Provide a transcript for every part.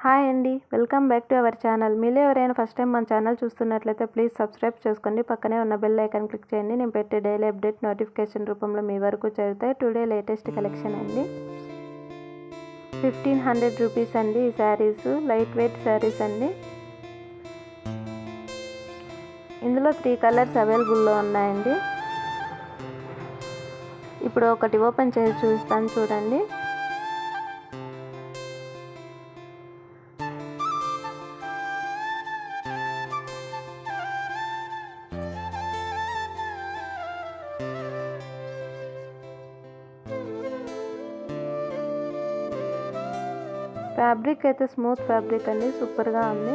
Hi అండి, welcome back to our channel. మీలో ఎవరైనా ఫస్ట్ టైం మన ఛానల్ చూస్తున్నట్లయితే ప్లీజ్ సబ్స్క్రైబ్ చేసుకోండి. పక్కనే ఉన్న బెల్ ఐకాన్ క్లిక్ చేయండి. నేను పెట్టే డైలీ అప్డేట్ నోటిఫికేషన్ రూపంలో మీ వరకు చేరుతాయి. టుడే లేటెస్ట్ కలెక్షన్ అండి. 1500 రూపీస్ అండి ఈ శారీస్. లైట్ వెయిట్ శారీస్ అండి. ఇందులో 3 కలర్స్ అవైలబుల్లో ఉన్నాయండి. ఇప్పుడు ఒకటి ఓపెన్ చేసి చూస్తాను, చూడండి. ఫ్యాబ్రిక్ అయితే స్మూత్ ఫ్యాబ్రిక్ అండి, సూపర్గా ఉంది.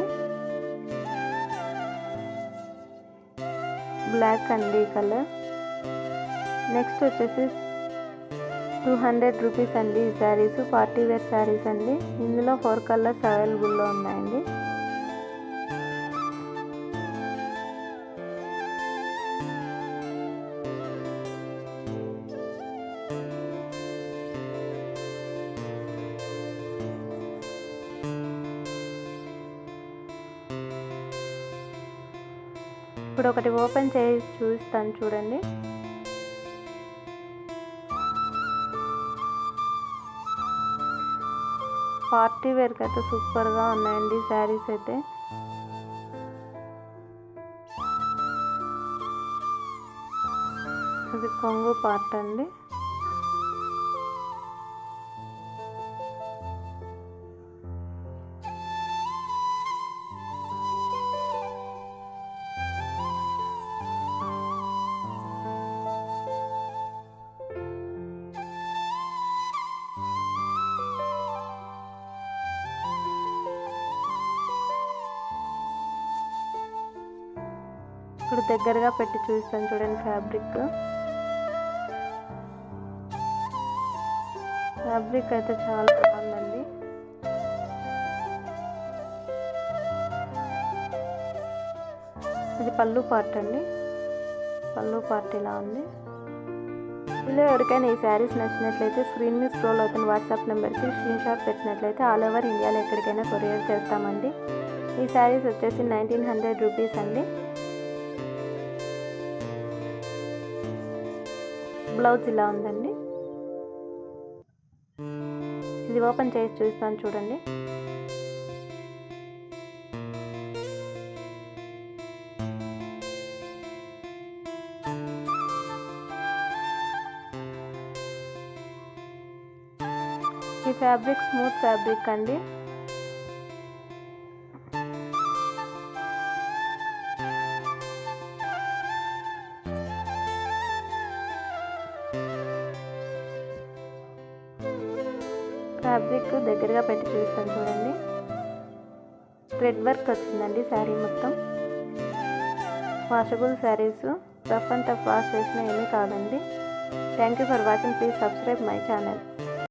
బ్లాక్ అండి కలర్. నెక్స్ట్ వచ్చేసి 200 రూపీస్ అండి ఈ శారీస్. పార్టీ వేర్ శారీస్ అండి. ఇందులో 4 కలర్స్ అవైలబుల్లో ఉన్నాయండి. ఇప్పుడు ఒకటి ఓపెన్ చేసి చూస్తాను, చూడండి. పార్టీ వేర్కి అయితే సూపర్గా ఉన్నాయండి శారీస్ అయితే. ఇది కొంగు పార్ట్ అండి. ఇప్పుడు దగ్గరగా పెట్టి చూస్తాను, చూడండి. ఫ్యాబ్రిక్ అయితే చాలా బాగుందండి. ఇది పళ్ళు పార్ట్ అండి. పళ్ళు పార్ట్ ఇలా ఉంది. ఇలా ఎవరికైనా ఈ శారీస్ నచ్చినట్లయితే స్క్రీన్ మీద స్క్రోల్ అవుతున్న వాట్సాప్ నెంబర్కి స్క్రీన్ షాట్ పెట్టినట్లయితే ఆల్ ఓవర్ ఇండియాలో ఎక్కడికైనా కొరియర్ చేస్తామండి. ఈ శారీస్ వచ్చేసి 1900 రూపీస్ అండి. బ్లౌజ్ ఇలా ఉందండి. ఇది ఓపెన్ చేసి చూస్తాను, చూడండి. ఈ ఫ్యాబ్రిక్ స్మూత్ ఫ్యాబ్రిక్ అండి. ఫ్యాబ్రిక్ దగ్గరగా పెట్టి చూస్తాను, చూడండి. థ్రెడ్ వర్క్ వచ్చిందండి శారీ మొత్తం. Washable saris, rough and tough wash చేసిన ఏమీ కాదండి. Thank you for watching. Please subscribe my channel.